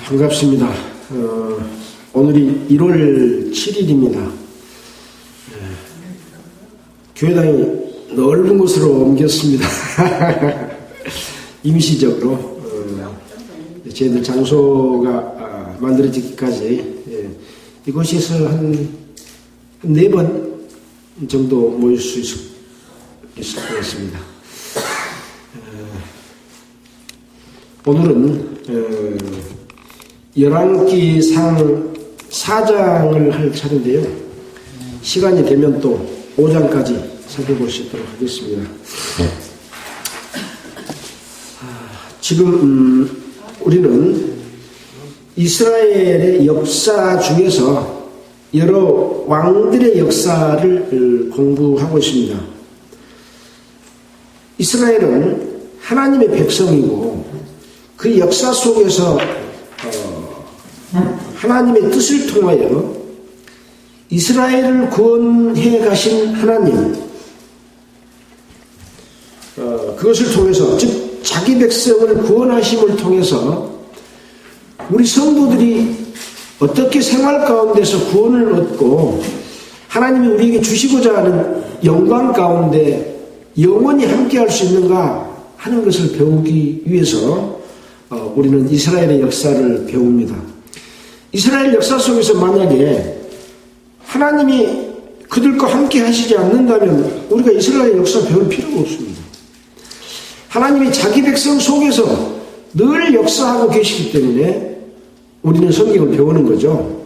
반갑습니다. 오늘이 1월 7일입니다. 교회당이 넓은 곳으로 옮겼습니다. 임시적으로. 저희들 장소가 만들어지기까지 이곳에서 한 4번 정도 모일 수 있을 것 같습니다. 오늘은 열왕기상 4장을 할 차례인데요. 시간이 되면 또 5장까지 살펴볼 수 있도록 하겠습니다. 지금 우리는 이스라엘의 역사 중에서 여러 왕들의 역사를 공부하고 있습니다. 이스라엘은 하나님의 백성이고 그 역사 속에서 하나님의 뜻을 통하여 이스라엘을 구원해 가신 하나님, 그것을 통해서, 즉 자기 백성을 구원하심을 통해서 우리 성도들이 어떻게 생활 가운데서 구원을 얻고 하나님이 우리에게 주시고자 하는 영광 가운데 영원히 함께할 수 있는가 하는 것을 배우기 위해서 우리는 이스라엘의 역사를 배웁니다. 이스라엘 역사 속에서 만약에 하나님이 그들과 함께 하시지 않는다면 우리가 이스라엘 역사 배울 필요가 없습니다. 하나님이 자기 백성 속에서 늘 역사하고 계시기 때문에 우리는 성경을 배우는 거죠.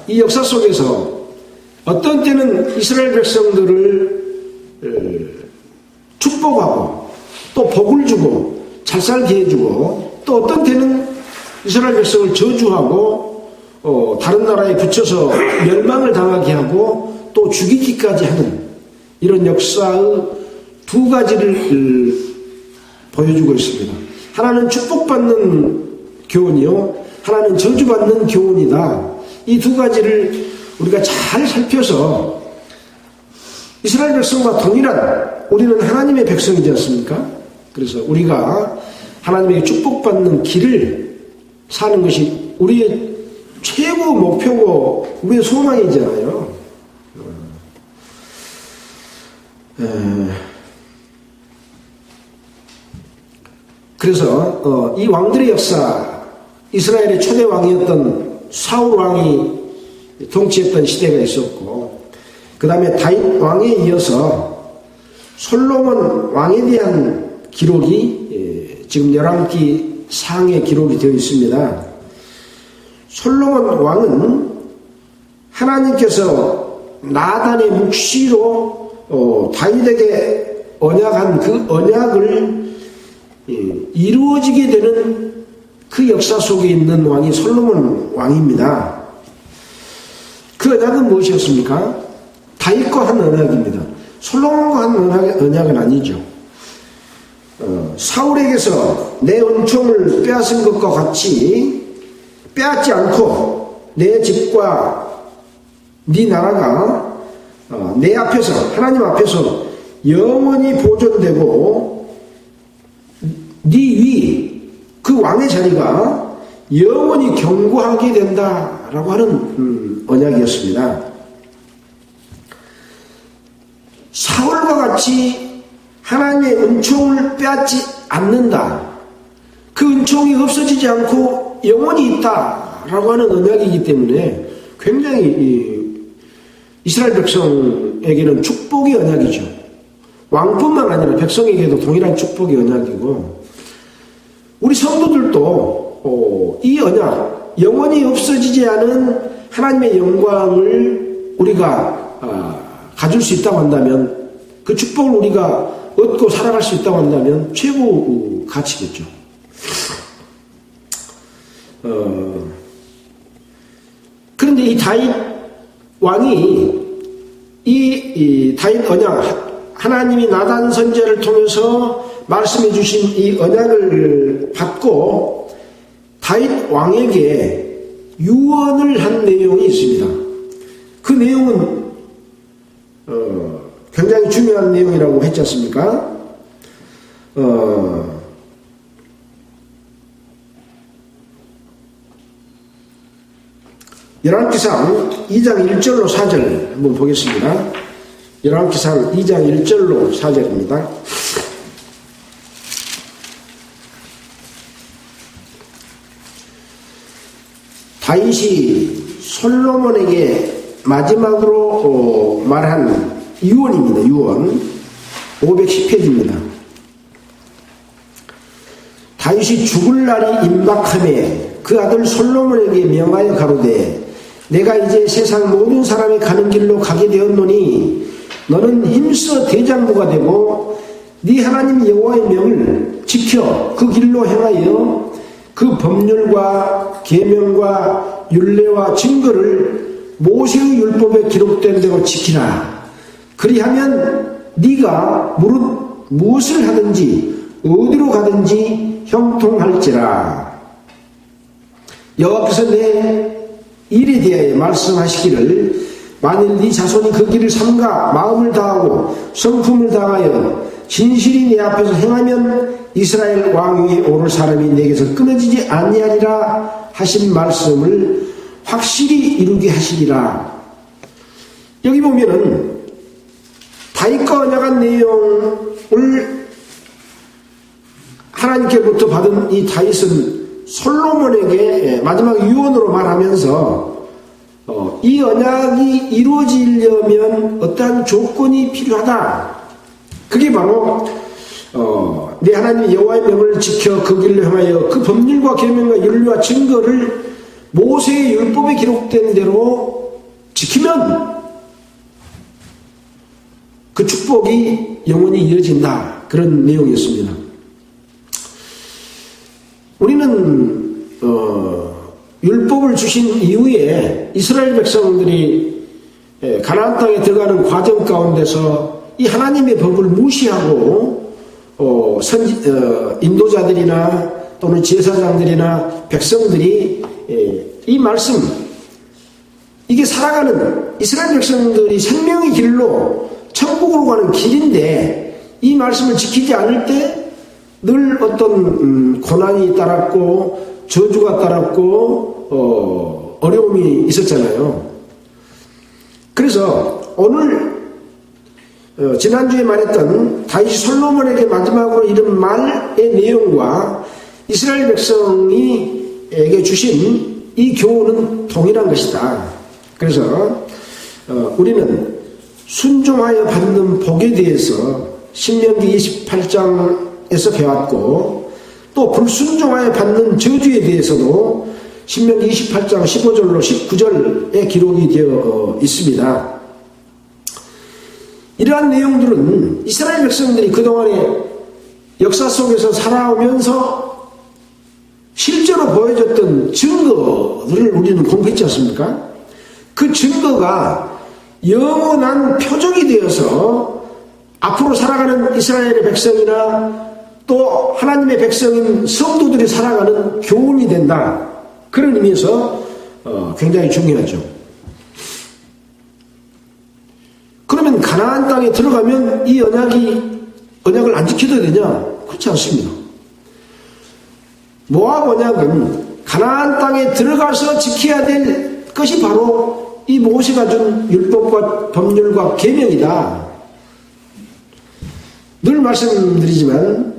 이 역사 속에서 어떤 때는 이스라엘 백성들을 축복하고 또 복을 주고 잘 살게 해주고, 또 어떤 때는 이스라엘 백성을 저주하고 다른 나라에 붙여서 멸망을 당하게 하고 또 죽이기까지 하는 이런 역사의 두 가지를 보여주고 있습니다. 하나는 축복받는 교훈이요, 하나는 저주받는 교훈이다. 이 두 가지를 우리가 잘 살펴서 이스라엘 백성과 동일한, 우리는 하나님의 백성이지 않습니까? 그래서 우리가 하나님에게 축복받는 길을 사는 것이 우리의 최고 목표고 우리의 소망이잖아요. 그래서 이 왕들의 역사, 이스라엘의 초대 왕이었던 사울 왕이 통치했던 시대가 있었고, 그 다음에 다윗 왕에 이어서 솔로몬 왕에 대한 기록이 지금 열왕기 상에 기록이 되어 있습니다. 솔로몬 왕은 하나님께서 나단의 묵시로 다윗에게 언약한 그 언약을 이루어지게 되는 그 역사 속에 있는 왕이 솔로몬 왕입니다. 그 언약은 무엇이었습니까? 다윗과 한 언약입니다. 솔로몬과 한 언약은 아니죠. 사울에게서 내 은총을 빼앗은 것과 같이 빼앗지 않고 내 집과 네 나라가 내 앞에서, 하나님 앞에서 영원히 보존되고 네 위, 그 왕의 자리가 영원히 견고하게 된다라고 하는 언약이었습니다. 사울과 같이 하나님의 은총을 빼앗지 않는다, 그 은총이 없어지지 않고 영원히 있다라고 하는 언약이기 때문에 굉장히 이스라엘 백성에게는 축복의 언약이죠. 왕뿐만 아니라 백성에게도 동일한 축복의 언약이고, 우리 성도들도 이 언약, 영원히 없어지지 않은 하나님의 영광을 우리가 가질 수 있다고 한다면, 그 축복을 우리가 얻고 살아갈 수 있다고 한다면 최고 가치겠죠. 그런데 이 다윗 왕이 이 다윗 언약, 하나님이 나단 선지자를 통해서 말씀해 주신 이 언약을 받고 다윗 왕에게 유언을 한 내용이 있습니다. 그 내용은 굉장히 중요한 내용이라고 했지 않습니까? 열왕기상 2장 1절로 4절 한번 보겠습니다. 열왕기상 2장 1절로 4절입니다. 다윗이 솔로몬에게 마지막으로 말한 유언입니다. 유언 510페이지입니다. 다윗이 죽을 날이 임박함에 그 아들 솔로몬에게 명하여 가로되 내가 이제 세상 모든 사람이 가는 길로 가게 되었노니 너는 힘써 대장부가 되고 네 하나님 여호와의 명을 지켜 그 길로 행하여 그 법률과 계명과 율례와 증거를 모세의 율법에 기록된 대로 지키라. 그리하면 네가 무엇을 하든지 어디로 가든지 형통할지라. 여호와께서 내 일에 대하여 말씀하시기를 만일 네 자손이 그 길을 삼가 마음을 다하고 성품을 다하여 진실이 내 앞에서 행하면 이스라엘 왕 위에 오를 사람이 내게서 끊어지지 아니하리라 하신 말씀을 확실히 이루게 하시리라. 여기 보면은 다윗과 언약한 내용을 하나님께로부터 받은 이 다윗은 솔로몬에게 마지막 유언으로 말하면서 이 언약이 이루어지려면 어떠한 조건이 필요하다. 그게 바로 내 하나님 여호와의 명을 지켜 그 길로 행하여 그 법률과 계명과 율례와 증거를 모세의 율법에 기록된 대로 지키면 그 축복이 영원히 이어진다. 그런 내용이었습니다. 우리는 율법을 주신 이후에 이스라엘 백성들이 가나안 땅에 들어가는 과정 가운데서 이 하나님의 법을 무시하고 인도자들이나 또는 제사장들이나 백성들이 이 말씀, 이게 살아가는 이스라엘 백성들이 생명의 길로 천국으로 가는 길인데 이 말씀을 지키지 않을 때 늘 어떤 고난이 따랐고 저주가 따랐고 어려움이 있었잖아요. 그래서 오늘 지난주에 말했던 다윗이 솔로몬에게 마지막으로 이른 말의 내용과 이스라엘 백성에게 주신 이 교훈은 동일한 것이다. 그래서 우리는 순종하여 받는 복에 대해서 신명기 28장에서 배웠고 또 불순종하여 받는 저주에 대해서도 신명기 28장 15절로 19절에 기록이 되어 있습니다. 이러한 내용들은 이스라엘 백성들이 그동안의 역사 속에서 살아오면서 실제로 보여줬던 증거들을 우리는 공부했지 않습니까? 그 증거가 영원한 표적이 되어서 앞으로 살아가는 이스라엘의 백성이나 또 하나님의 백성인 성도들이 살아가는 교훈이 된다. 그런 의미에서 굉장히 중요하죠. 그러면 가나안 땅에 들어가면 이 언약을 안 지켜도 되냐? 그렇지 않습니다. 모압 언약은 가나안 땅에 들어가서 지켜야 될 것이 바로 이 모세가 준 율법과 법률과 계명이다. 늘 말씀드리지만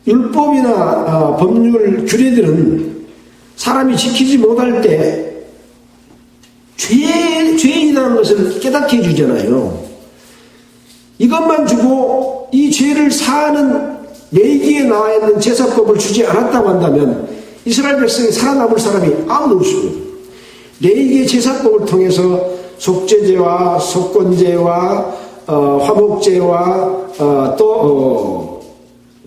율법이나 법률 규례들은 사람이 지키지 못할 때 죄인이라는 것을 깨닫게 해주잖아요. 이것만 주고 이 죄를 사하는 레위기에 나와 있는 제사법을 주지 않았다고 한다면 이스라엘 백성이 살아남을 사람이 아무도 없습니다. 레위기의 제사법을 통해서 속죄제와 속건제와 화목제와 또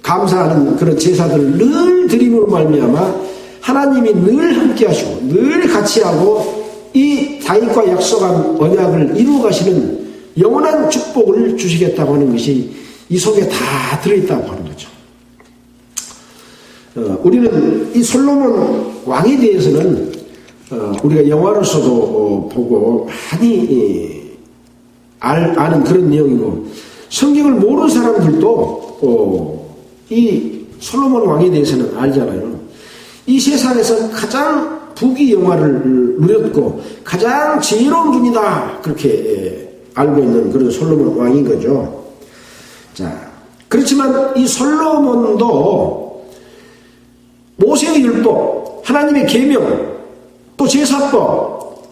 감사하는 그런 제사들을 늘 드림으로 말미암아 하나님이 늘 함께 하시고 늘 같이 하고 이 다윗과 약속한 언약을 이루어 가시는 영원한 축복을 주시겠다고 하는 것이 이 속에 다 들어있다고 하는 거죠. 우리는 이 솔로몬 왕에 대해서는 우리가 영화로서도 보고 많이 아는 그런 내용이고 성경을 모르는 사람들도 이 솔로몬 왕에 대해서는 알잖아요. 이 세상에서 가장 부귀 영화를 누렸고 가장 지혜로운 분이다, 그렇게 알고 있는 그런 솔로몬 왕인 거죠. 자, 그렇지만 이 솔로몬도 모세의 율법, 하나님의 계명, 또 제사법,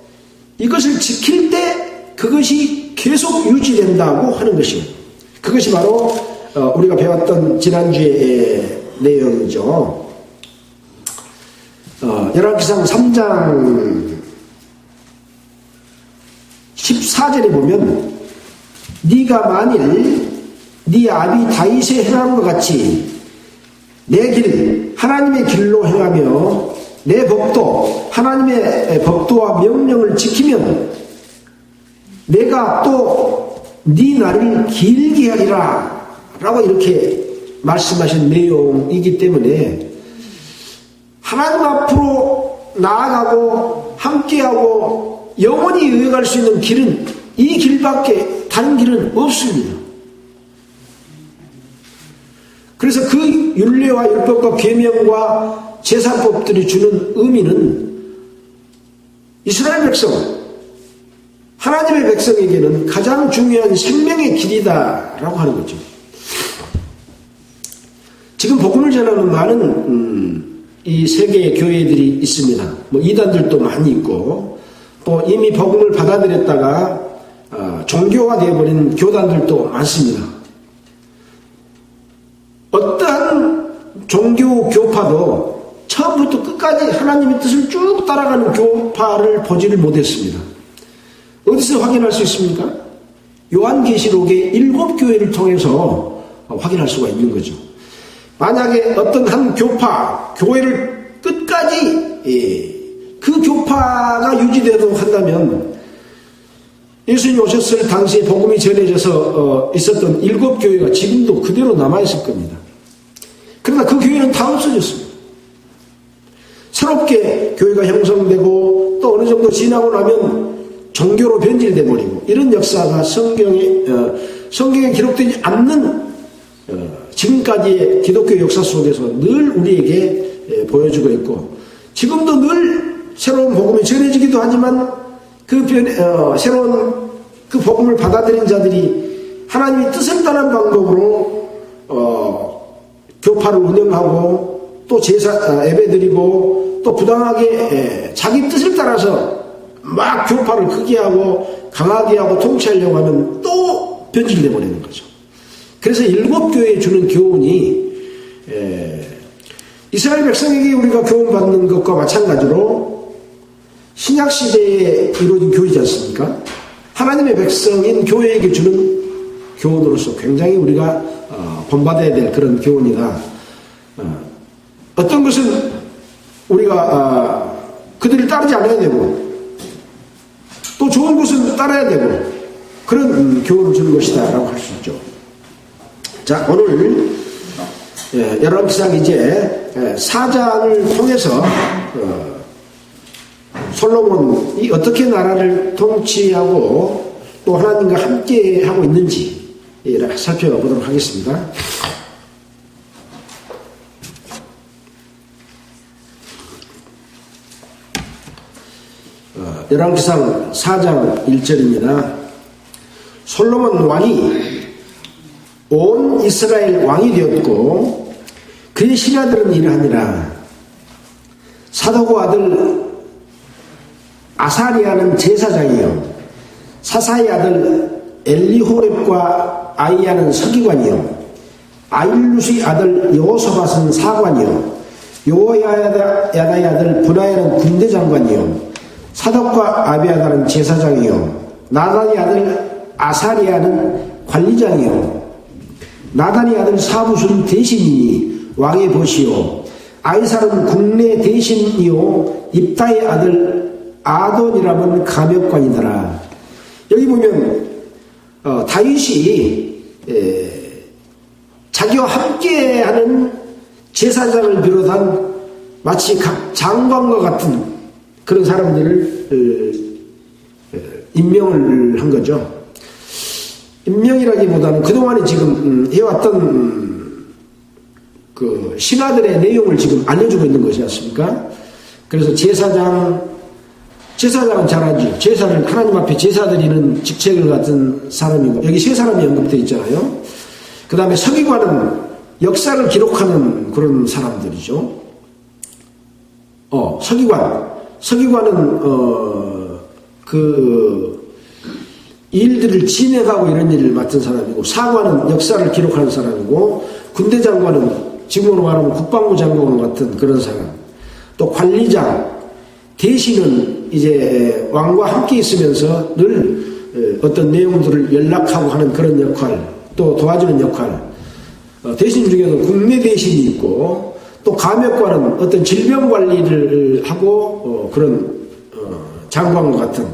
이것을 지킬 때 그것이 계속 유지된다고 하는 것이에요. 그것이 바로 우리가 배웠던 지난주의 내용이죠. 열왕기상 3장 14절에 보면 네가 만일 네 아비 다윗의 행함과 같이 내 길 하나님의 길로 행하며 내 법도 하나님의 법도와 명령을 지키면 내가 또 네 날을 길게 하리라 라고 이렇게 말씀하신 내용이기 때문에 하나님 앞으로 나아가고 함께하고 영원히 이어갈 수 있는 길은 이 길밖에 다른 길은 없습니다. 그래서 그 율례와 율법과 계명과 제사법들이 주는 의미는 이스라엘 백성, 하나님의 백성에게는 가장 중요한 생명의 길이다라고 하는 거죠. 지금 복음을 전하는 많은 이 세계의 교회들이 있습니다. 뭐 이단들도 많이 있고 또 이미 복음을 받아들였다가 종교가 되어버린 교단들도 많습니다. 어떠한 종교 교파도 처음부터 끝까지 하나님의 뜻을 쭉 따라가는 교파를 보지를 못했습니다. 어디서 확인할 수 있습니까? 요한계시록의 7교회를 통해서 확인할 수가 있는 거죠. 만약에 어떤 한 교파, 교회를 끝까지 그 교파가 유지되도록 한다면 예수님이 오셨을 당시에 복음이 전해져서 있었던 7교회가 지금도 그대로 남아있을 겁니다. 그러나 그 교회는 다 없어졌습니다. 새롭게 교회가 형성되고 또 어느 정도 지나고 나면 종교로 변질돼 버리고 이런 역사가 성경에 기록되지 않는 지금까지의 기독교 역사 속에서 늘 우리에게 보여주고 있고 지금도 늘 새로운 복음이 전해지기도 하지만 새로운 그 복음을 받아들인 자들이 하나님의 뜻을 따른 방법으로 교파를 운영하고 또 제사 예배드리고 또 부당하게 자기 뜻을 따라서 막 교파를 크게 하고 강하게 하고 통치하려고 하면 또 변질돼 버리는 거죠. 그래서 7교회에 주는 교훈이 이스라엘 백성에게 우리가 교훈받는 것과 마찬가지로 신약시대에 이루어진 교회이지 않습니까? 하나님의 백성인 교회에게 주는 교훈으로서 굉장히 우리가 본받아야 될 그런 교훈이다. 어떤 것은 우리가 그들을 따르지 않아야 되고 또 좋은 것은 따라야 되고 그런 교훈을 주는 것이다 라고 할 수 있죠. 자, 오늘 열왕기상 이제 4장을 통해서 솔로몬이 어떻게 나라를 통치하고 또 하나님과 함께 하고 있는지 살펴보도록 하겠습니다. 열왕기상 4장 1절입니다. 솔로몬 왕이 온 이스라엘 왕이 되었고 그의 신하들은 이러하니라. 사도구 아들 아사리아는 제사장이요 사사의 아들 엘리호렙과 아이야는 서기관이요 아일루스의 아들 여호사밧은 사관이요 요야다의 아들 분하야는 군대장관이요 사독과 아비아다는 제사장이요 나단의 아들 아사리아는 관리장이요 나단의 아들 사부수는 대신이니 왕의 벗이요 아이살은 국내 대신이요 입다의 아들 아돈이라면 감역관이더라. 여기 보면 다윗이 자기와 함께하는 제사장을 비롯한 마치 각 장관과 같은 그런 사람들을 임명을 한 거죠. 임명이라기보다는 그동안에 지금 해왔던 그 신하들의 내용을 지금 알려주고 있는 것이 않습니까? 그래서 제사장은 잘 알죠. 제사를 하나님 앞에 제사 드리는 직책을 갖은 사람이고, 여기 세 사람이 언급되어 있잖아요. 그 다음에 서기관은 역사를 기록하는 그런 사람들이죠. 서기관은 일들을 진행하고 이런 일을 맡은 사람이고, 사관은 역사를 기록하는 사람이고, 군대 장관은 지금으로 말하면 국방부 장관 같은 그런 사람, 또 관리장, 대신은 이제 왕과 함께 있으면서 늘 어떤 내용들을 연락하고 하는 그런 역할, 또 도와주는 역할, 대신 중에도 국내 대신이 있고, 또 감역관은 어떤 질병 관리를 하고 그런 장관과 같은,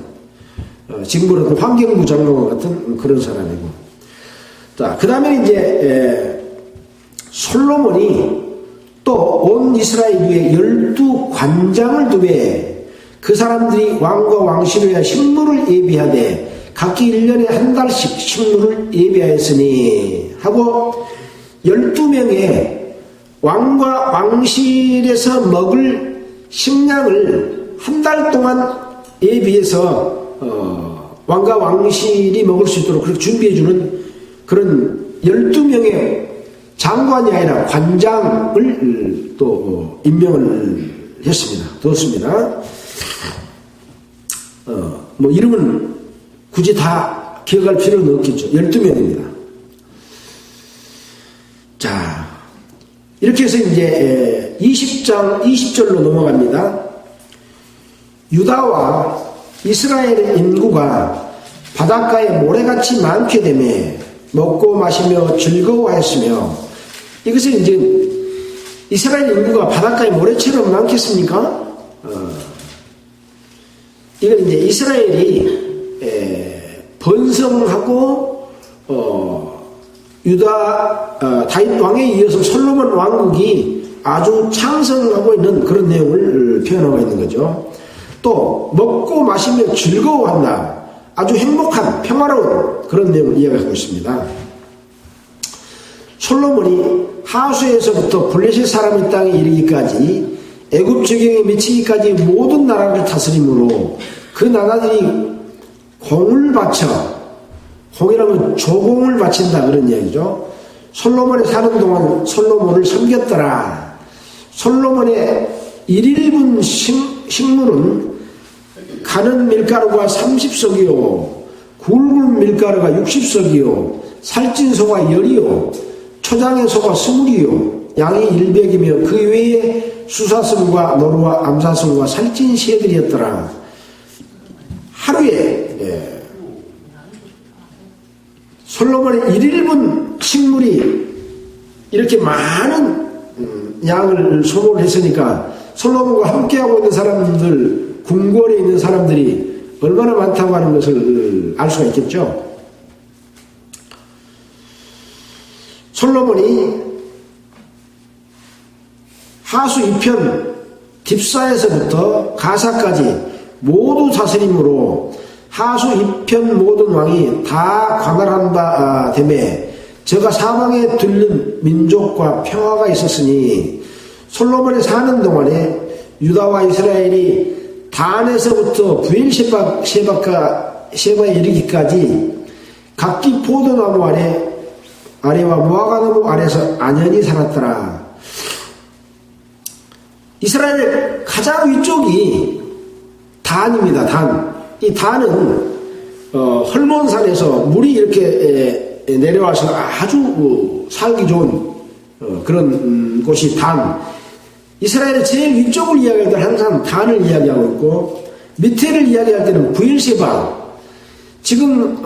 지금으로는 환경부 장관과 같은 그런 사람이고, 자, 그 다음에 이제 솔로몬이 또 온 이스라엘 위에 12관장을 두되 그 사람들이 왕과 왕실을 식물을 예비하되 각기 1년에 한 달씩 식물을 예비하였으니 하고 12명의 왕과 왕실에서 먹을 식량을 한 달 동안 예비해서 왕과 왕실이 먹을 수 있도록 그렇게 준비해주는 그런 12명의 장관이 아니라 관장을 또 임명을 했습니다. 두었습니다. 뭐 이름은 굳이 다 기억할 필요는 없겠죠. 12명입니다. 자, 이렇게 해서 이제 20절로 넘어갑니다. 유다와 이스라엘 인구가 바닷가에 모래같이 많게 되매 먹고 마시며 즐거워하였으며, 이것은 이제 이스라엘 인구가 바닷가에 모래처럼 많겠습니까? 이건 이제 이스라엘이 번성하고 유다 다윗 왕에 이어서 솔로몬 왕국이 아주 창성하고 있는 그런 내용을 표현하고 있는 거죠. 또 먹고 마시며 즐거워한다. 아주 행복한 평화로운 그런 내용을 이야기하고 있습니다. 솔로몬이 하수에서부터 블레셋 사람의 땅에 이르기까지 애굽 적용에 미치기까지 모든 나라를 다스림으로 그 나라들이 공을 바쳐, 공이라면 조공을 바친다 그런 이야기죠. 솔로몬이 사는 동안 솔로몬을 섬겼더라. 솔로몬의 1인분 식물은 가는 밀가루가 30석이요 굵은 밀가루가 60석이요 살찐 소가 10이요 초장의 소가 20이요 양이 100이며 그 외에 수사슴과 노루와 암사슴과 살찐 새들이었더라. 하루에 솔로몬의 1인분 식물이 이렇게 많은 양을 소모를 했으니까 솔로몬과 함께하고 있는 사람들, 궁궐에 있는 사람들이 얼마나 많다고 하는 것을 알 수가 있겠죠. 솔로몬이 하수 2편 딥사에서부터 가사까지 모두 다스림으로 하수 2편 모든 왕이 다 관할한 바 되매 저가 사방에 들린 민족과 평화가 있었으니 솔로몬이 사는 동안에 유다와 이스라엘이 단에서부터 부엘셰바에 이르기까지 각기 포도나무 아래와 무화과나무 아래서 안연히 살았더라. 이스라엘 가장 위쪽이 단입니다. 단. 이 단은 헐몬산에서 물이 이렇게 내려와서 아주 살기 좋은 그런 곳이 단. 이스라엘의 제일 위쪽을 이야기할 때는 항상 단을 이야기하고 있고 밑에를 이야기할 때는 부엘셰바. 지금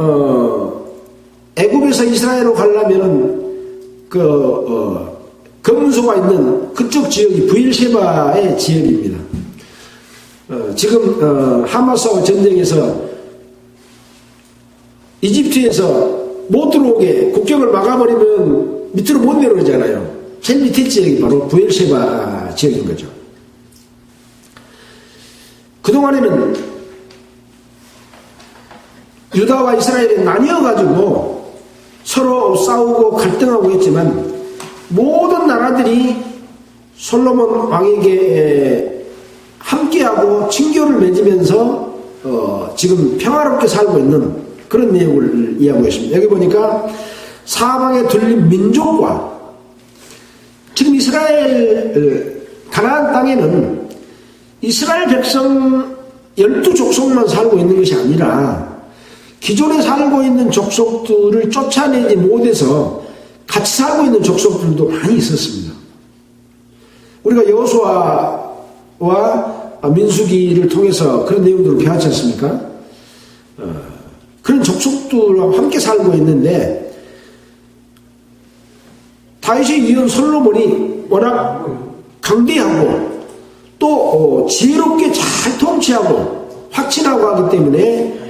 애굽에서 이스라엘로 가려면은 검문소가 있는 그쪽 지역이 부엘셰바의 지역입니다. 지금 하마스와 전쟁에서 이집트에서 못 들어오게 국경을 막아버리면 밑으로 못 내려오잖아요. 제일 밑에 지역이 바로 부엘셰바 지역인 거죠. 그동안에는 유다와 이스라엘이 나뉘어가지고 서로 싸우고 갈등하고 했지만 모든 나라들이 솔로몬 왕에게 함께하고 친교를 맺으면서 지금 평화롭게 살고 있는 그런 내용을 이해하고 있습니다. 여기 보니까 사방에 둘린 민족과 지금 이스라엘 가나안 땅에는 이스라엘 백성 12족속만 살고 있는 것이 아니라 기존에 살고 있는 족속들을 쫓아내지 못해서 같이 살고 있는 족속들도 많이 있었습니다. 우리가 여호수아와 민수기를 통해서 그런 내용들을 배웠지 않습니까? 그런 족속들과 함께 살고 있는데 다윗의 이은 솔로몬이 워낙 강대하고 또 지혜롭게 잘 통치하고 확신하고 하기 때문에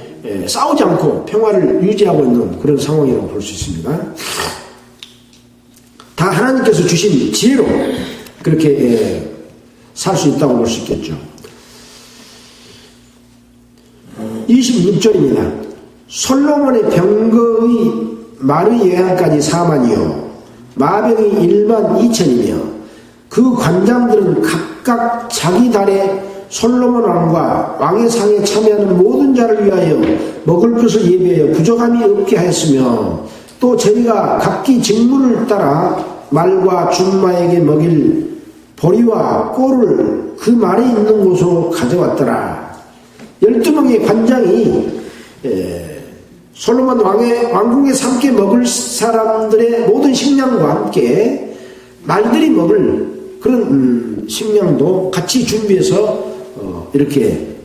싸우지 않고 평화를 유지하고 있는 그런 상황이라고 볼 수 있습니다. 다 하나님께서 주신 지혜로 그렇게 살 수 있다고 볼 수 있겠죠. 26절입니다. 솔로몬의 병거의 말의 예한까지 4만이요 마병이 1만 2천이며 그 관장들은 각각 자기 달에 솔로몬 왕과 왕의 상에 참여하는 모든 자를 위하여 먹을 것을 예비하여 부족함이 없게 하였으며 또 저희가 각기 직무를 따라 말과 준마에게 먹일 보리와 꼴을 그 말에 있는 곳으로 가져왔더라. 12명의 관장이 솔로몬 왕궁에서 함께 먹을 사람들의 모든 식량과 함께 말들이 먹을 그런 식량도 같이 준비해서 이렇게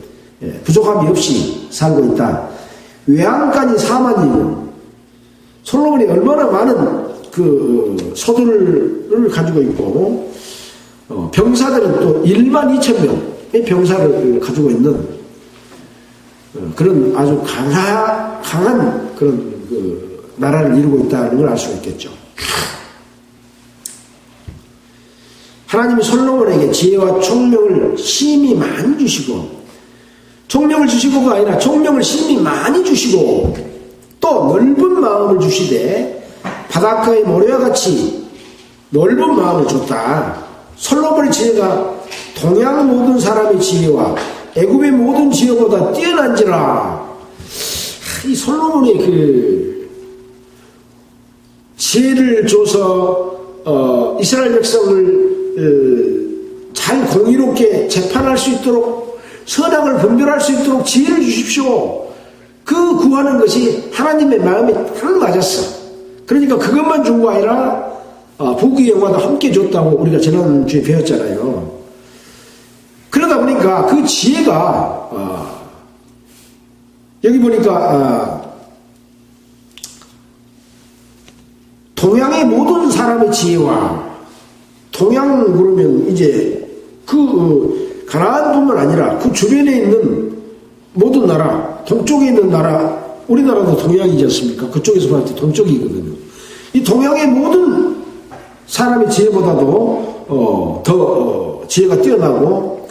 부족함이 없이 살고 있다. 외양간이 4만이고 솔로몬이 얼마나 많은 그 소들을 가지고 있고 병사들은 또 1만 2천 명의 병사를 가지고 있는 그런 아주 강한 그런 그 나라를 이루고 있다는 걸 알 수가 있겠죠. 하나님이 솔로몬에게 지혜와 총명을 심히 많이 주시고 총명을 주시고가 아니라 총명을 심히 많이 주시고 또 넓은 마음을 주시되 바닷가의 모래와 같이 넓은 마음을 줬다. 솔로몬의 지혜가 동양 모든 사람의 지혜와 애굽의 모든 지혜보다 뛰어난지라. 이 솔로몬의 그 지혜를 줘서 이스라엘 백성을 잘 공의롭게 재판할 수 있도록 선악을 분별할 수 있도록 지혜를 주십시오. 그 구하는 것이 하나님의 마음에 딱 맞았어. 그러니까 그것만 준 거 아니라 부귀 영화도 함께 줬다고 우리가 지난주에 배웠잖아요. 그러다 보니까 그 지혜가 여기 보니까 동양의 모든 사람의 지혜와 동양 그러면 이제 그 가나안뿐만 아니라 그 주변에 있는 모든 나라, 동쪽에 있는 나라, 우리나라도 동양이지 않습니까? 그쪽에서 봤을 때 동쪽이거든요. 이 동양의 모든 사람의 지혜보다도 더 지혜가 뛰어나고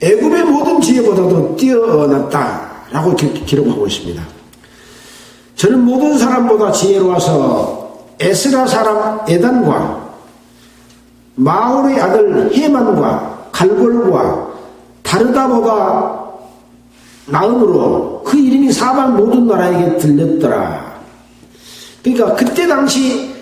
애굽의 모든 지혜보다도 뛰어났다라고 기록하고 있습니다. 저는 모든 사람보다 지혜로워서 에스라 사람 에단과 마올의 아들 헤만과 갈골과 다르다보다 나음으로 그 이름이 사방 모든 나라에게 들렸더라. 그러니까 그때 당시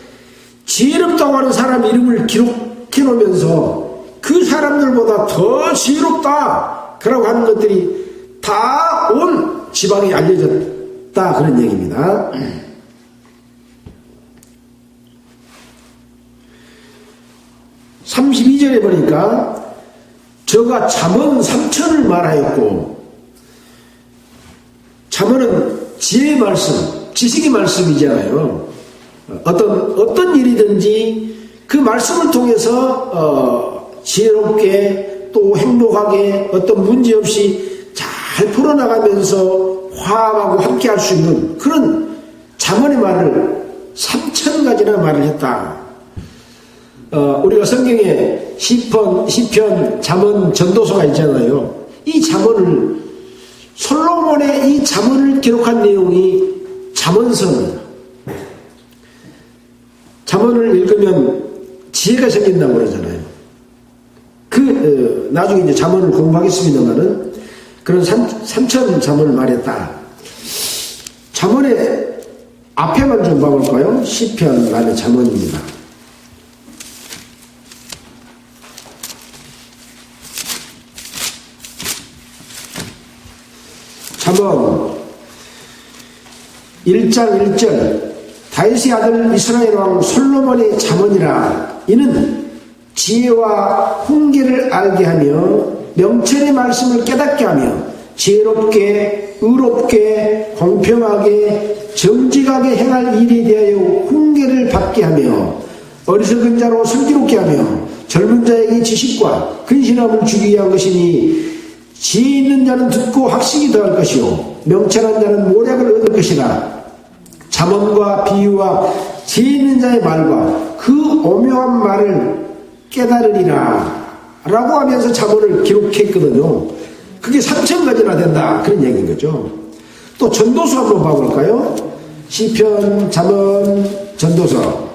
지혜롭다고 하는 사람 이름을 기록해 놓으면서 그 사람들보다 더 지혜롭다 그라고 하는 것들이 다 온 지방에 알려졌다 그런 얘기입니다. 32절에 보니까 저가 잠언 3천을 말하였고, 잠언은 지혜의 말씀, 지식의 말씀이잖아요. 어떤 일이든지 그 말씀을 통해서 지혜롭게 또 행복하게 어떤 문제 없이 잘 풀어나가면서 화합하고 함께 할 수 있는 그런 잠언의 말을 3,000가지나 말을 했다. 우리가 성경에 시편, 잠언, 전도서가 있잖아요. 이 잠언을 솔로몬의 이 잠언을 기록한 내용이 잠언서입니다. 잠언을 읽으면 지혜가 생긴다고 그러잖아요. 나중에 이제 잠언을 공부하겠습니다만은 그런 삼천 잠언을 말했다. 잠언의 앞에만 좀 봐볼까요? 시편 안에 잠언입니다. 잠언 1장 1절 다윗의 아들 이스라엘 왕 솔로몬의 잠언이라. 이는 지혜와 훈계를 알게 하며 명철의 말씀을 깨닫게 하며 지혜롭게 의롭게 공평하게 정직하게 행할 일에 대하여 훈계를 받게 하며 어리석은 자로 슬기롭게 하며 젊은 자에게 지식과 근신함을 주기 위한 것이니 지혜 있는 자는 듣고 학식이 더할 것이요 명철한 자는 모략을 얻을 것이라. 잠언과 비유와 지혜 있는 자의 말과 그 오묘한 말을 깨달으리라 라고 하면서 잠언을 기록했거든요. 그게 3,000가지나 된다 그런 얘기인 거죠. 또 전도서 한번 봐볼까요? 시편, 잠언, 전도서.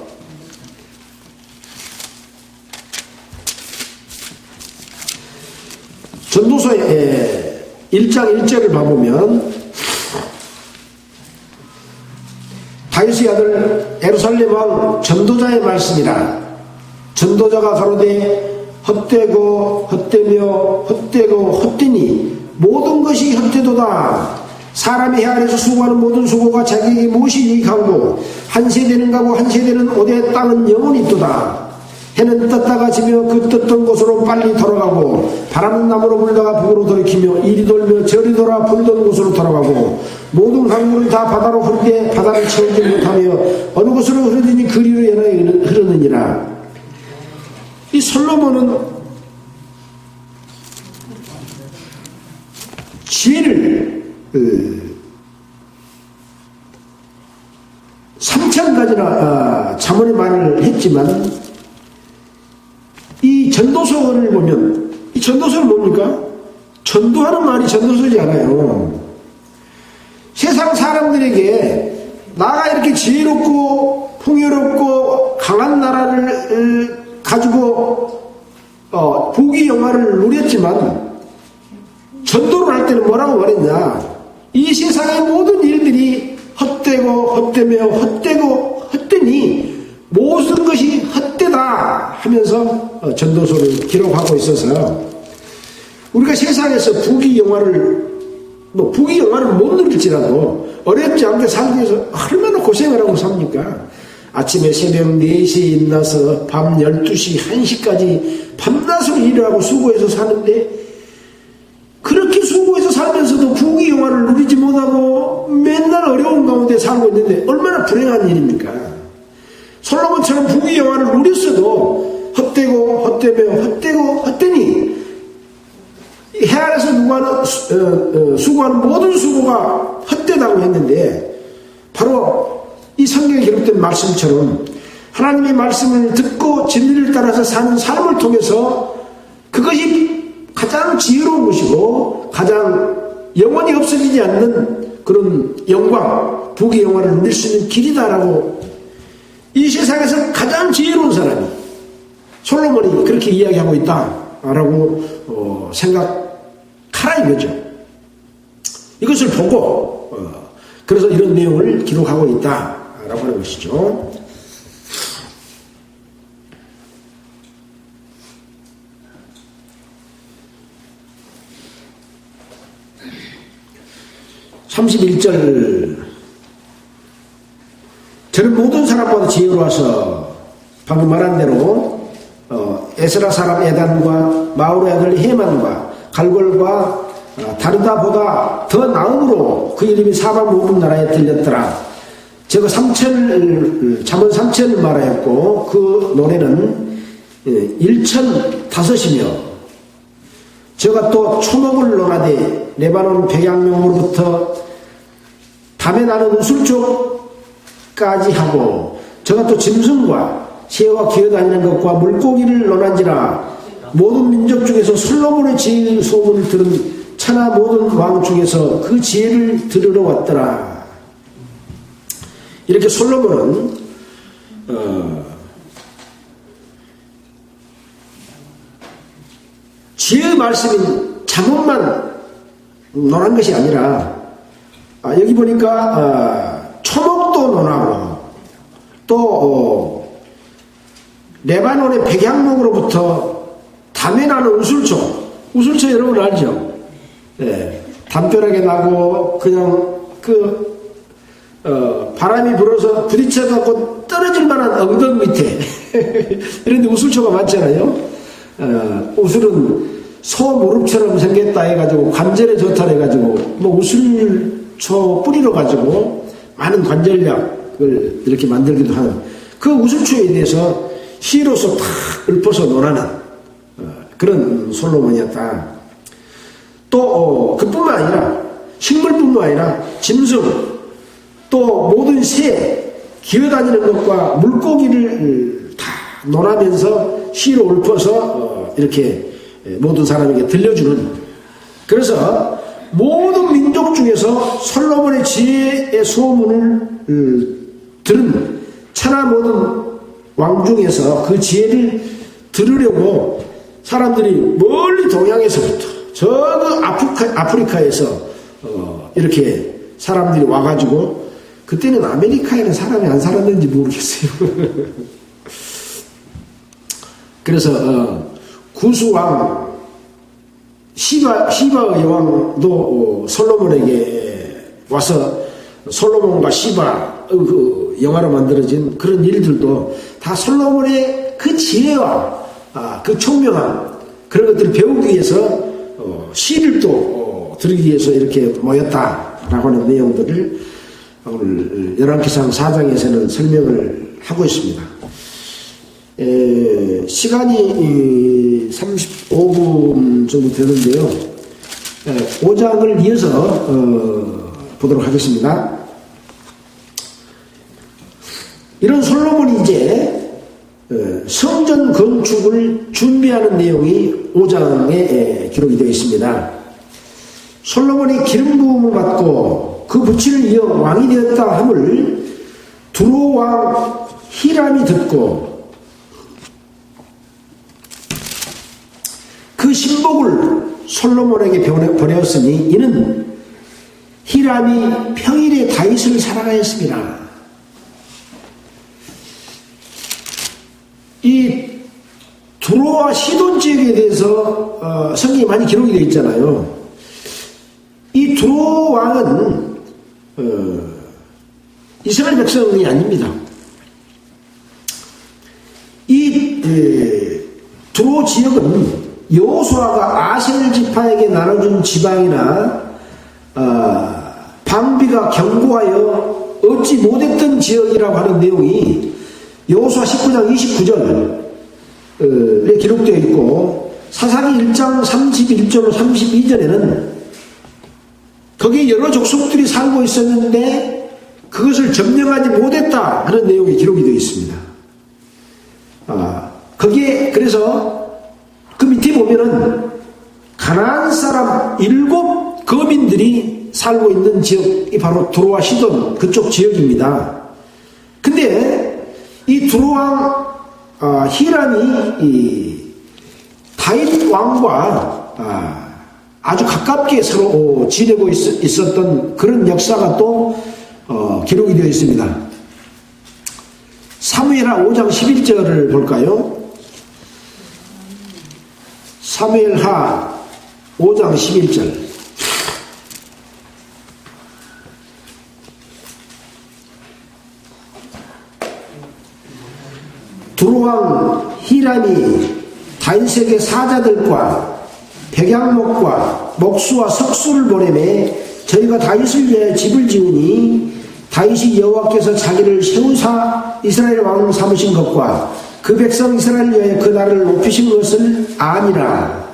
전도서의 1장 1절을 봐보면 다윗의 아들 예루살렘 왕 전도자의 말씀이라. 전도자가 가로되 헛되고 헛되며 헛되고 헛되니 모든 것이 헛되도다. 사람이 해 아래서 수고하는 모든 수고가 자기에게 무엇이 유익하고 한 세대는 가고 한 세대는 오되 땅은 영원히 있도다. 해는 떴다가 지며 그 떴던 곳으로 빨리 돌아가고 바람은 남으로 불다가 북으로 돌이키며 이리 돌며 저리 돌아 불던 곳으로 돌아가고 모든 강물은 다 바다로 흐르되 바다를 채우지 못하며 어느 곳으로 흐르더니 그리로 연하게 흐르느니라. 이 솔로몬은 지혜를 3,000가지나 잠언의 말을 했지만 이 전도서를 보면 이 전도서는 뭡니까? 전도하는 말이 전도서지 않아요. 세상 사람들에게 나가 이렇게 지혜롭고 풍요롭고 강한 나라를 가지고 부귀 영화를 누렸지만 전도를 할 때는 뭐라고 말했냐? 이 세상의 모든 일들이 헛되고 헛되며 헛되고 헛되니 모든 것이 헛되다 하면서 전도서를 기록하고 있어서 우리가 세상에서 부귀 영화를 못 누릴지라도 어렵지 않게 살기 위해서 얼마나 고생을 하고 삽니까? 아침에 새벽 4시에 일어나서 밤 12시, 1시까지 밤낮으로 일을 하고 수고해서 사는데 그렇게 수고해서 살면서도 부귀 영화를 누리지 못하고 맨날 어려운 가운데 살고 있는데 얼마나 불행한 일입니까? 솔로몬처럼 부귀 영화를 누렸어도 헛되고 헛되며 헛되고 헛되니 해 아래서 수고하는 모든 수고가 헛되다고 했는데 바로 이 성경에 기록된 말씀처럼 하나님의 말씀을 듣고 진리를 따라서 사는 삶을 통해서 그것이 가장 지혜로운 것이고 가장 영원히 없어지지 않는 그런 영광, 부귀 영화를 누릴 수 있는 길이다라고 이 세상에서 가장 지혜로운 사람이 솔로몬이 그렇게 이야기하고 있다라고 생각하라 이거죠. 이것을 보고 그래서 이런 내용을 기록하고 있다라고 하는 것이죠. (31절) 저는 모든 사람보다 지혜로워서 방금 말한 대로 에스라 사람 에단과 마울의 아들 헤만과 갈골과 다르다보다 더 나음으로 그 이름이 사방 모든 나라에 들렸더라. 제가 잠언 3천을 말하였고 그 노래는 1,005이며 제가 또 초목을 논하되 레바논 백양명으로부터 밤에 나는 우슬초까지 하고 제가 또 짐승과 새와 기어다니는 것과 물고기를 논한지라. 모든 민족 중에서 솔로몬의 지혜의 소문을 들은 천하 모든 왕 중에서 그 지혜를 들으러 왔더라. 이렇게 솔로몬은 지혜의 말씀인 잠언만 논한 것이 아니라 여기 보니까 초목도 논하고 또 레바논의 백향목으로부터 담에 나는 우술초 여러분 알죠? 예, 담벼락에 나고 그냥 바람이 불어서 부딪혀갖고 떨어질 만한 엉덩 밑에 이런데 우술초가 많잖아요. 우술은 소 무릎처럼 생겼다 해가지고 관절에 좋다 해가지고 뭐 우술초 뿌리로 가지고 많은 관절약을 이렇게 만들기도 하는 그 우술초에 대해서 시로서 탁 읊어서 논하는 그런 솔로몬이었다. 또 그뿐만 아니라 식물뿐만 아니라 짐승 또 모든 새 기어다니는 것과 물고기를 다 논하면서 시로 읊어서 이렇게 모든 사람에게 들려주는, 그래서 모든 민족 중에서 솔로몬의 지혜의 소문을 들은 천하 모든 왕 중에서 그 지혜를 들으려고 사람들이 멀리 동양에서부터 저 아프리카에서 이렇게 사람들이 와가지고, 그때는 아메리카에는 사람이 안 살았는지 모르겠어요. 그래서 구수왕 시바의 여왕도 솔로몬에게 와서 솔로몬과 시바 그 영화로 만들어진 그런 일들도 다 솔로몬의 그 지혜와 그 총명함, 그런 것들을 배우기 위해서 시를 또 들으기 위해서 이렇게 모였다라고 하는 내용들을 오늘 열왕기상 4장에서는 설명을 하고 있습니다. 시간이 35분 정도 되는데요. 5장을 이어서 보도록 하겠습니다. 이런 솔로몬이 이제 성전 건축을 준비하는 내용이 5장에 기록이 되어 있습니다. 솔로몬이 기름 부음을 받고 그 부친을 이어 왕이 되었다 함을 두로 왕 히람이 듣고 그 신복을 솔로몬에게 보내었으니 이는 히람이 평일에 다윗을 사랑하였습니다. 이 두로와 시돈 지역에 대해서 성경에 많이 기록이 되어 있잖아요. 이 두로 왕은 이스라엘 백성이 아닙니다. 이 두로 지역은 여호수아가 아셀 지파에게 나눠준 지방이나 방비가 경고하여 얻지 못했던 지역이라고 하는 내용이 여호수아 19장 29절에 기록되어 있고, 사사기 1장 31절로 32절에는 거기에 여러 족속들이 살고 있었는데 그것을 점령하지 못했다 그런 내용이 기록이 되어 있습니다. 거기에 그래서 그 밑에 보면은 가나안 사람 7 거민들이 살고 있는 지역이 바로 두로와 시돈 그쪽 지역입니다. 근데 이 두로왕 히람이 이 다윗 왕과 아주 가깝게 서로 지내고 있었던 그런 역사가 또 기록이 되어 있습니다. 사무엘하 5장 11절을 볼까요? 사무엘하 5장 11절. 두로왕 히람이 다윗에게 사자들과 백향목과 목수와 석수를 보내매 저희가 다윗을 위하여 집을 지으니 다윗이 여호와께서 자기를 세우사 이스라엘 왕 삼으신 것과 그 백성 이스라엘을 위하여 그 나라를 높이신 것을 아니라.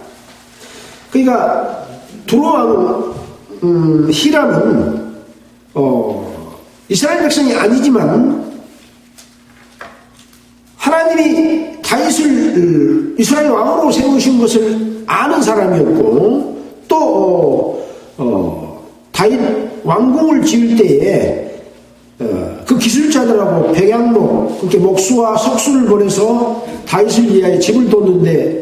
그러니까 두로왕 히람은 이스라엘 백성이 아니지만 하나님이 다윗을 이스라엘 왕으로 세우신 것을 아는 사람이었고, 또 다윗 왕궁을 지을 때에 그 기술자들하고 백향목, 그렇게 목수와 석수를 보내서 다윗을 위하여 집을 뒀는데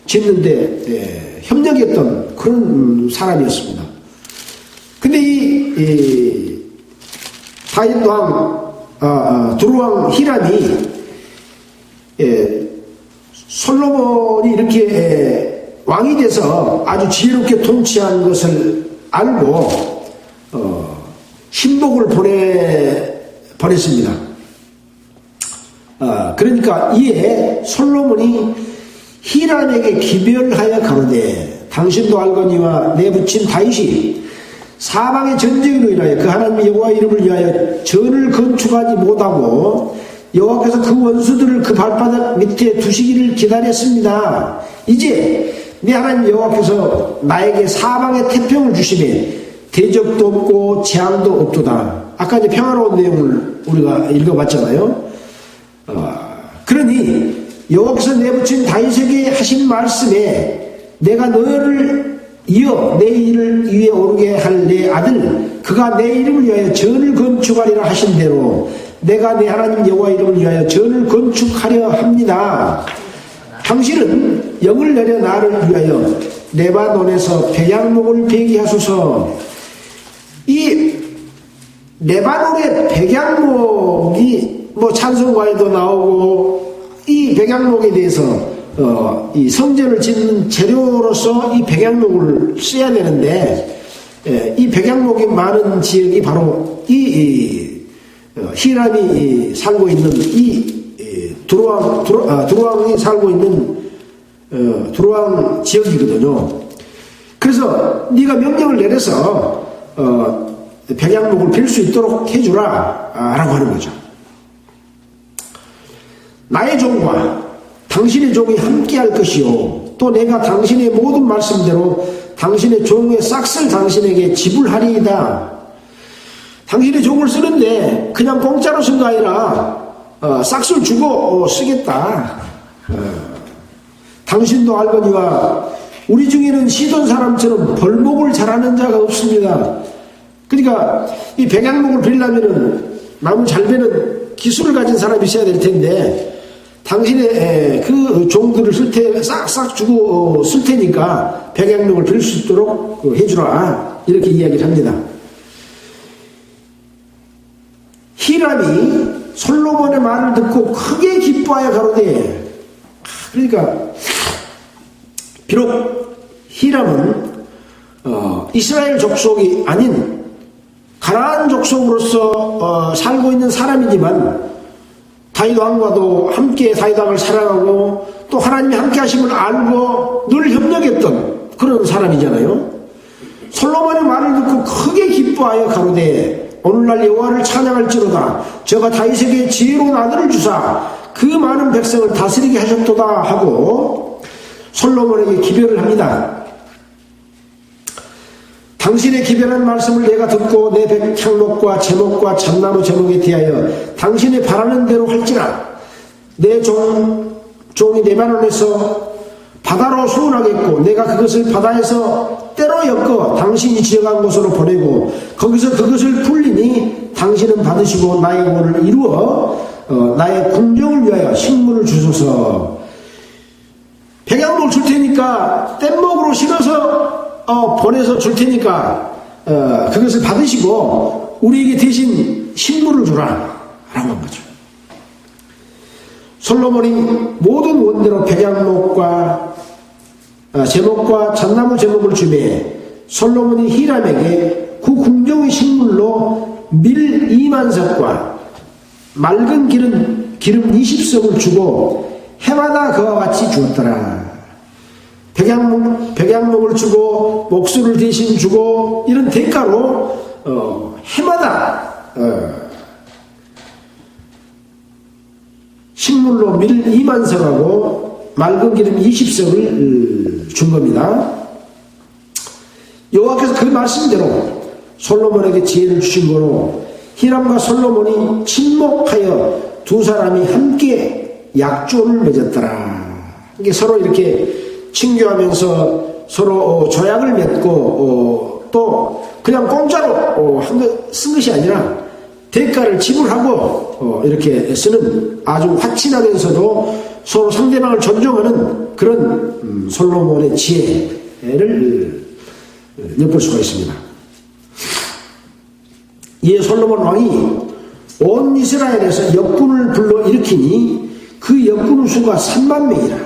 짓는데 협력했던 그런 사람이었습니다. 근데 이 다윗 왕, 두루왕 히람이 솔로몬이 이렇게 왕이 돼서 아주 지혜롭게 통치한 것을 알고 신복을 보냈습니다. 그러니까 이에 솔로몬이 히람에게 기별하여 가로되 당신도 알거니와 내 부친 다윗이 사방의 전쟁으로 인하여 그 하나님 여호와 이름을 위하여 전을 건축하지 못하고 여호와께서 그 원수들을 그 발바닥 밑에 두시기를 기다렸습니다. 이제 내 하나님 여호와께서 나에게 사방의 태평을 주시매 대적도 없고 재앙도 없도다. 아까 이제 평화로운 내용을 우리가 읽어봤잖아요. 그러니 여호와께서 내붙인 다윗에게 하신 말씀에 내가 너를 이어 내 일을 위에 오르게 할 내 아들 그가 내 이름을 위하여 전을 건축하리라 하신 대로 내가 내 하나님 여호와 이름을 위하여 전을 건축하려 합니다. 당신은 영을 내려 나를 위하여 레바논에서 백양목을 베기하소서. 이 레바논의 백양목이 찬송가에도 나오고 이 백양목에 대해서 이 성전을 짓는 재료로서 이 백양목을 써야 되는데 이 백양목이 많은 지역이 바로 히람이 살고 있는 두루왕이 살고 있는 두루왕 지역이거든요. 그래서 네가 명령을 내려서 백양목을 빌 수 있도록 해주라 라고 하는 거죠. 나의 종과 당신의 종이 함께할 것이요 또 내가 당신의 모든 말씀대로 당신의 종의 싹을 당신에게 지불하리이다. 당신의 종을 쓰는데 그냥 공짜로 쓴 거 아니라 싹을 주고 쓰겠다. 당신도 알거니와 우리 중에는 시돈 사람처럼 벌목을 잘하는 자가 없습니다. 그러니까 이 백양목을 빌려면은 나무 잘 베는 기술을 가진 사람이 있어야 될 텐데 당신의 그 종들을 쓸 때 싹싹 주고 쓸 테니까 백양목을 빌 수 있도록 해주라 이렇게 이야기를 합니다. 히람이 솔로몬의 말을 듣고 크게 기뻐하여 가로되 그러니까 비록 히람은 이스라엘 족속이 아닌 가나안 족속으로서 살고 있는 사람이지만 다윗 왕과도 함께 다윗 왕을 사랑하고 또 하나님이 함께 하심을 알고 늘 협력했던 그런 사람이잖아요. 솔로몬의 말을 듣고 크게 기뻐하여 가로되 오늘날 여호와를 찬양할지로다 저가 다윗에게 지혜로운 아들을 주사 그 많은 백성을 다스리게 하셨도다 하고 솔로몬에게 기별을 합니다. 당신의 기별한 말씀을 내가 듣고 내 백향목과 제목과 잣나무 제목에 대하여 당신이 바라는 대로 할지라 내 종이 레바논에서 바다로 수운하겠고 내가 그것을 바다에서 때로 엮어 당신이 지어간 곳으로 보내고 거기서 그것을 풀리니 당신은 받으시고 나의 구원을 이루어 나의 궁정을 위하여 식물을 주소서. 백양목을 줄 테니까 뗏목으로 실어서 보내서 줄 테니까 그것을 받으시고 우리에게 대신 식물을 주라 라고 한 거죠. 솔로몬이 모든 원대로 백양목과 제목과 잣나무 제목을 주매 솔로몬이 히람에게 그 궁정의 식물로 밀 2만석과 맑은 기름 20석을 주고 해마다 그와 같이 주었더라. 백양목을 주고 목수를 대신 주고 이런 대가로 해마다 식물로 밀 2만석하고 맑은 기름 20석을 준 겁니다. 여호와께서 그 말씀대로 솔로몬에게 지혜를 주신 거로 히람과 솔로몬이 친목하여 두 사람이 함께 약조를 맺었더라. 이게 서로 이렇게 친교하면서 서로 조약을 맺고 또 그냥 공짜로 쓴 것이 아니라 대가를 지불하고 이렇게 쓰는 아주 확신하면서도 서로 상대방을 존중하는 그런 솔로몬의 지혜를 엿볼 수가 있습니다. 이에 솔로몬 왕이 온 이스라엘에서 역군을 불러일으키니 그 역군의 수가 3만 명이라.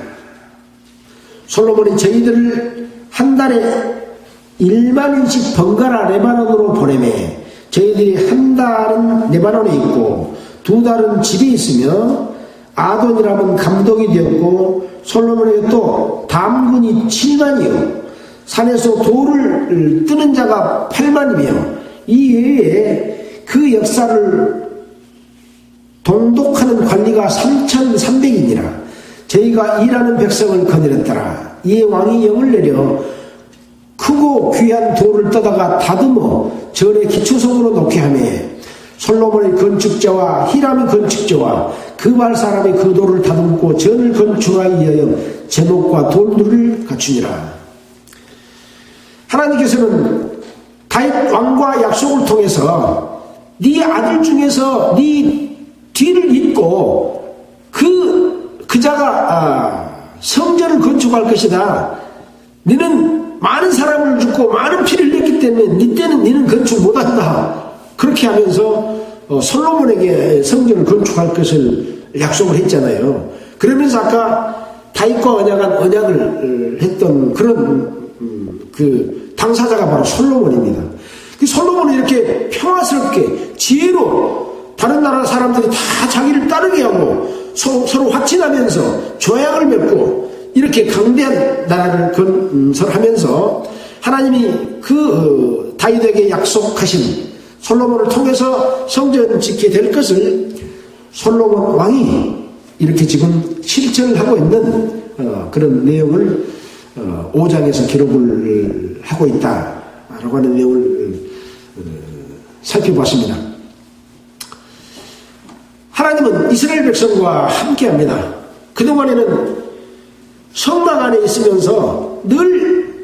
솔로몬이 저희들을 한 달에 1만인씩 번갈아 레바논으로 보내매 저희들이 한 달은 레바논에 있고 두 달은 집에 있으며 아돈이라면 감독이 되었고 솔로몬에게 또 담군이 7만이요 산에서 돌을 뜨는 자가 8만이며 이 외에 그 역사를 동독하는 관리가 3,300이니라. 저희가 일하는 백성을 거느렸더라. 이에 왕이 영을 내려 크고 귀한 돌을 떠다가 다듬어 전에 기초석으로 놓게 하며 솔로몬의 건축자와 히람의 건축자와 그발 사람의 그 돌을 다듬고 전을 건축하기 위하여 제목과 돌들을 갖추니라. 하나님께서는 다윗 왕과 약속을 통해서 네 아들 중에서 네 뒤를 잇고 그 자가 성전을 건축할 것이다. 너는 많은 사람을 죽고 많은 피를 흘렸기 때문에 네 때는 너는 건축 못한다. 그렇게 하면서 솔로몬에게 성전을 건축할 것을 약속을 했잖아요. 그러면서 아까 다윗과 언약을 했던 그런 그 당사자가 바로 솔로몬입니다. 그 솔로몬은 이렇게 평화스럽게 지혜로 다른 나라 사람들이 다 자기를 따르게 하고 서로 확진하면서 조약을 맺고 이렇게 강대한 나라를 건설하면서 하나님이 그 다윗에게 약속하신 솔로몬을 통해서 성전을 짓게 될 것을 솔로몬 왕이 이렇게 지금 실천을 하고 있는 그런 내용을 5장에서 기록을 하고 있다라고 하는 내용을 살펴봤습니다. 하나님은 이스라엘 백성과 함께합니다. 그동안에는 성막 안에 있으면서 늘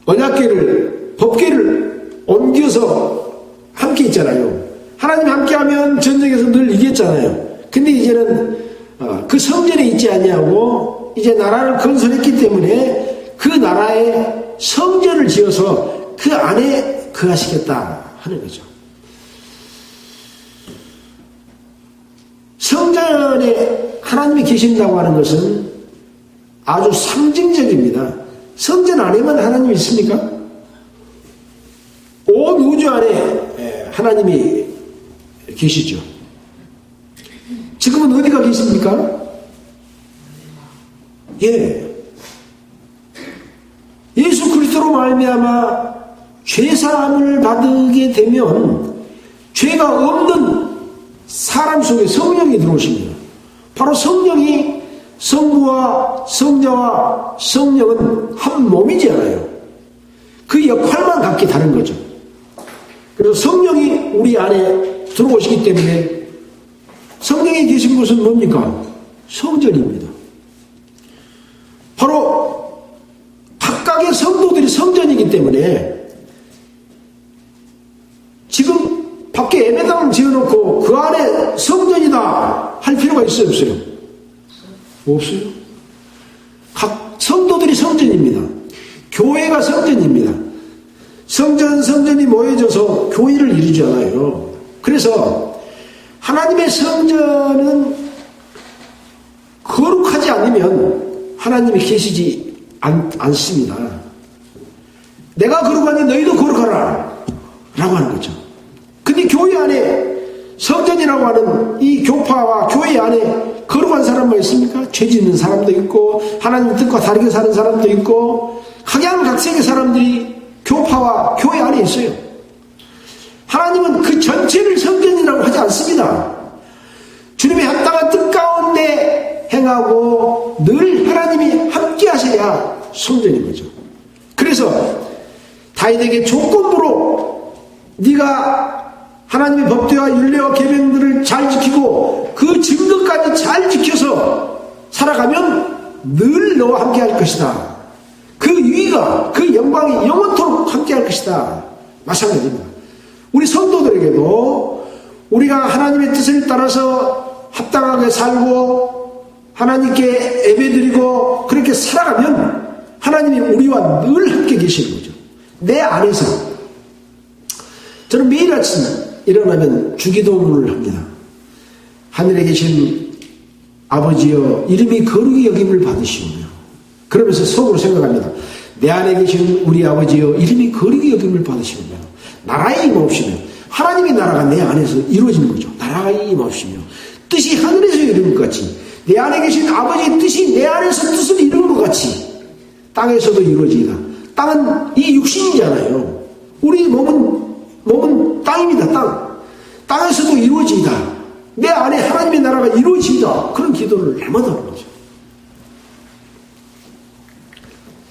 언약궤를 법궤를 옮겨서 함께 있잖아요. 하나님 함께하면 전쟁에서 늘 이겼잖아요. 근데 이제는 그 성전에 있지 아니하고 이제 나라를 건설했기 때문에 그 나라에 성전을 지어서 그 안에 거하시겠다 하는 거죠. 성전에 하나님이 계신다고 하는 것은 아주 상징적입니다. 성전 안에만 하나님이 있습니까? 온 우주 안에 하나님이 계시죠. 지금은 어디가 계십니까? 예. 예수 그리스도로 말미암아 죄사함을 받게 되면 죄가 없는 사람 속에 성령이 들어오십니다. 바로 성령이 성부와 성자와 성령은 한 몸이지 않아요. 그 역할만 각기 다른 거죠. 그래서 성령이 우리 안에 들어오시기 때문에 성령이 계신 곳은 뭡니까? 성전입니다. 바로 각각의 성도들이 성전이기 때문에 지금 밖에 예배당을 지어놓고 그 안에 성전이다 할 필요가 있어요, 없어요? 없어요. 각 성도들이 성전입니다. 교회가 성전입니다. 성전이 모여져서 교회를 이루잖아요. 그래서 하나님의 성전은 거룩하지 않으면 하나님이 계시지 않습니다. 내가 거룩하니 너희도 거룩하라 라고 하는 거죠. 근데 교회 안에 성전이라고 하는 이 교파와 교회 안에 거룩한 사람만 있습니까? 죄 짓는 사람도 있고 하나님 뜻과 다르게 사는 사람도 있고 각양각색의 사람들이 교파와 교회 안에 있어요. 하나님은 그 전체를 성전이라고 하지 않습니다. 주님의 합당한 뜻 가운데 행하고 늘 하나님이 함께 하셔야 성전인 거죠. 그래서 다윗에게 조건부로 네가 하나님의 법대와 율례와 계명들을 잘 지키고 그 증거까지 잘 지켜서 살아가면 늘 너와 함께 할 것이다. 그 위가 그 영광이 영원토록 함께 할 것이다. 마찬가지입니다. 우리 성도들에게도 우리가 하나님의 뜻을 따라서 합당하게 살고 하나님께 예배드리고 그렇게 살아가면 하나님이 우리와 늘 함께 계시는 거죠. 내 안에서. 저는 매일 아침 일어나면 주기도문을 합니다. 하늘에 계신 아버지여 이름이 거룩히 여김을 받으시오며, 그러면서 속으로 생각합니다. 내 안에 계신 우리 아버지여 이름이 거룩히 여김을 받으시오며 나라에 임하옵시며, 하나님의 나라가 내 안에서 이루어지는 거죠. 나라에 임하옵시며 뜻이 하늘에서 이루는 것 같이 내 안에 계신 아버지의 뜻이 내 안에서 뜻을 이루는 것 같이 땅에서도 이루어지다. 땅은 이 육신이잖아요. 우리 몸은 땅입니다. 땅에서도 이루어지다. 내 안에 하나님의 나라가 이루어지다. 그런 기도를 날마다 하는 거죠.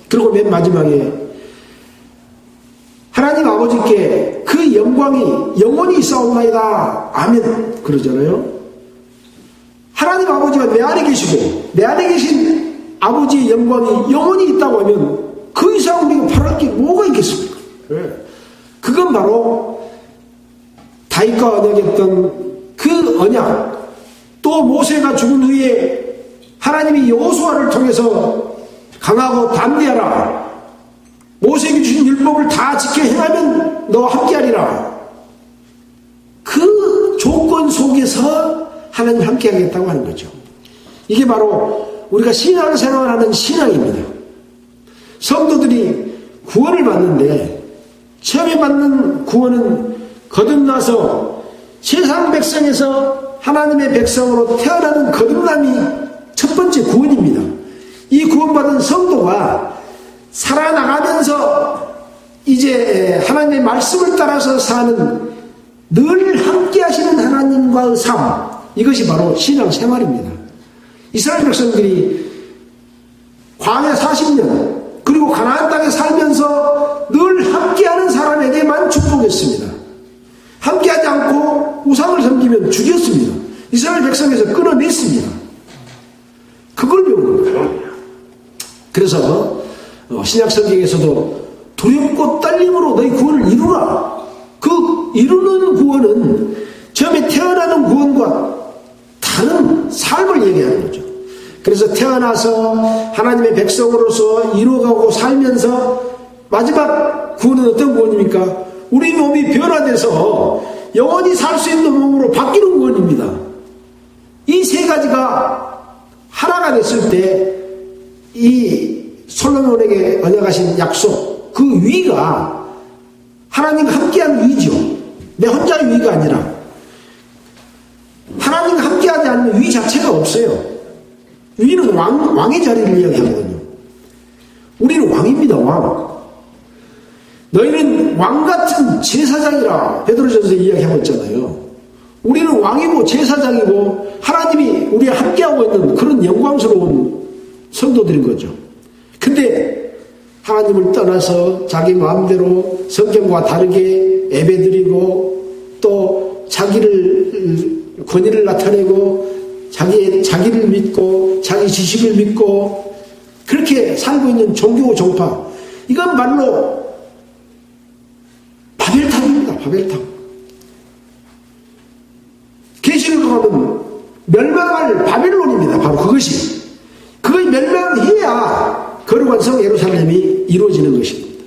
그리고 맨 마지막에 하나님 아버지께 그 영광이 영원히 있사옵나이다. 아멘. 그러잖아요. 하나님 아버지가 내 안에 계시고 내 안에 계신 아버지의 영광이 영원히 있다고 하면 그 이상 우리가 바랄 게 뭐가 있겠습니까? 그건 바로 다윗과 언약했던 그 언약, 또 모세가 죽은 후에 하나님이 여호수아를 통해서 강하고 담대하라, 모세에게 주신 율법을 다 지켜 행하면 너와 함께하리라, 그 조건 속에서 하나님 함께하겠다고 하는 거죠. 이게 바로 우리가 신앙생활을 하는 신앙입니다. 성도들이 구원을 받는데 처음에 받는 구원은 거듭나서 세상 백성에서 하나님의 백성으로 태어나는 거듭남이 첫 번째 구원입니다. 이 구원받은 성도가 살아나가면서 이제 하나님의 말씀을 따라서 사는 늘 함께 하시는 하나님과의 삶, 이것이 바로 신앙생활입니다. 이스라엘 백성들이 광야 40년 그리고 가나안 땅에 살면서 늘 함께하는 사람에게만 축복했습니다. 함께하지 않고 우상을 섬기면 죽였습니다. 이스라엘 백성에서 끊어냈습니다. 그걸 배우는 거예요. 그래서 신약 성경에서도 두렵고 떨림으로 너희 구원을 이루라. 그 이루는 구원은 처음에 태어나는 구원과 다른 삶을 얘기하는 거죠. 그래서 태어나서 하나님의 백성으로서 이루어가고 살면서 마지막 구원은 어떤 구원입니까? 우리 몸이 변화돼서 영원히 살 수 있는 몸으로 바뀌는 구원입니다. 이 세 가지가 하나가 됐을 때 이 솔로몬에게 언약하신 약속, 그 위가 하나님과 함께한 위죠. 내 혼자의 위가 아니라 하나님과 함께하지 않으면 위 자체가 없어요. 위는 왕의 자리를 이야기하거든요. 우리는 왕입니다. 왕. 너희는 왕같은 제사장이라 베드로전서에 이야기하고 있잖아요. 우리는 왕이고 제사장이고 하나님이 우리와 함께하고 있는 그런 영광스러운 성도들인 거죠. 근데 하나님을 떠나서 자기 마음대로 성경과 다르게 예배드리고 또 자기를 권위를 나타내고 자기를 믿고 자기 지식을 믿고 그렇게 살고 있는 종교 종파, 이건 말로 바벨탑입니다. 바벨탑. 계시록 가면 멸망할 바벨론입니다. 바로 그것이. 그것이 멸망해야 거룩한 성 예루살렘이 이루어지는 것입니다.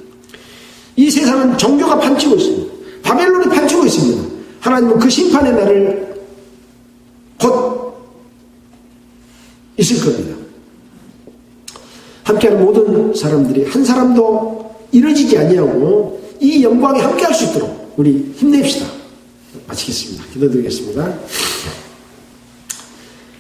이 세상은 종교가 판치고 있습니다. 바벨론이 판치고 있습니다. 하나님은 그 심판의 날을 곧 있을 겁니다. 함께하는 모든 사람들이 한 사람도 이루어지지 아니하고 이 영광에 함께할 수 있도록 우리 힘냅시다. 마치겠습니다. 기도드리겠습니다.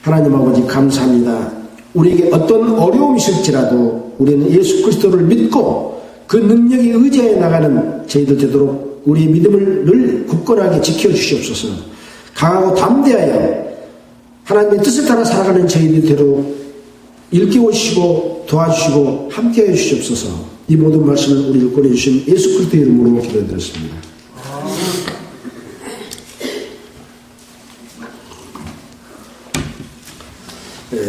하나님 아버지 감사합니다. 우리에게 어떤 어려움이 있을지라도 우리는 예수 그리스도를 믿고 그 능력에 의지해 나가는 저희들 되도록 우리의 믿음을 늘 굳건하게 지켜주시옵소서. 강하고 담대하여 하나님의 뜻을 따라 살아가는 저희들 되도록 일깨워주시고 도와주시고 함께해 주시옵소서. 이 모든 말씀을 우리를 꺼내주신 예수 그리스도의 이름으로 기도드렸습니다.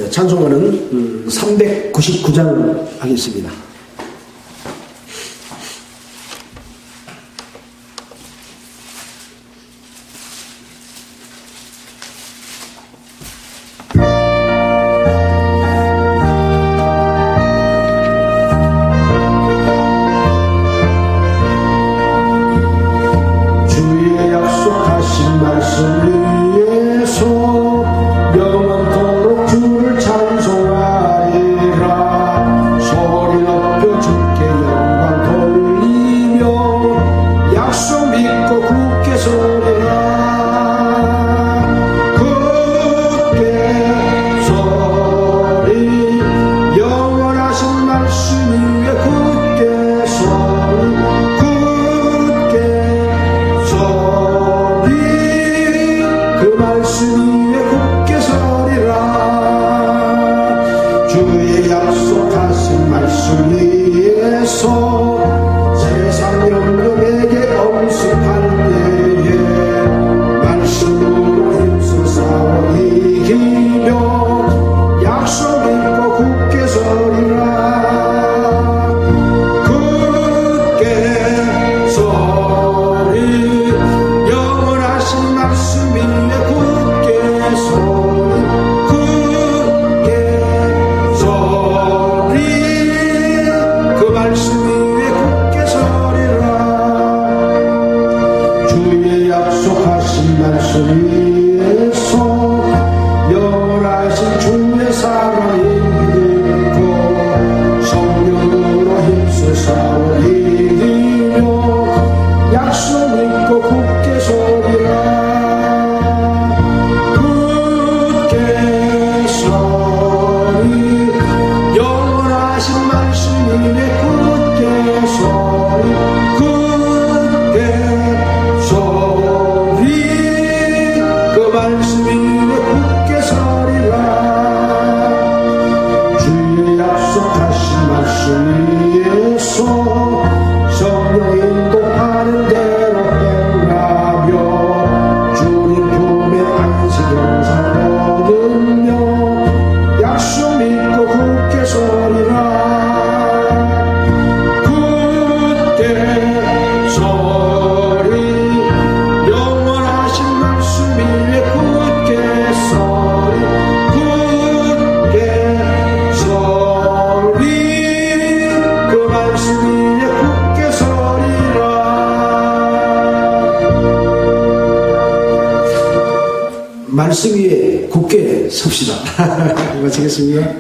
찬송가는 399장 하겠습니다. 말씀 위에 굳게 섭시다. 마치겠습니다.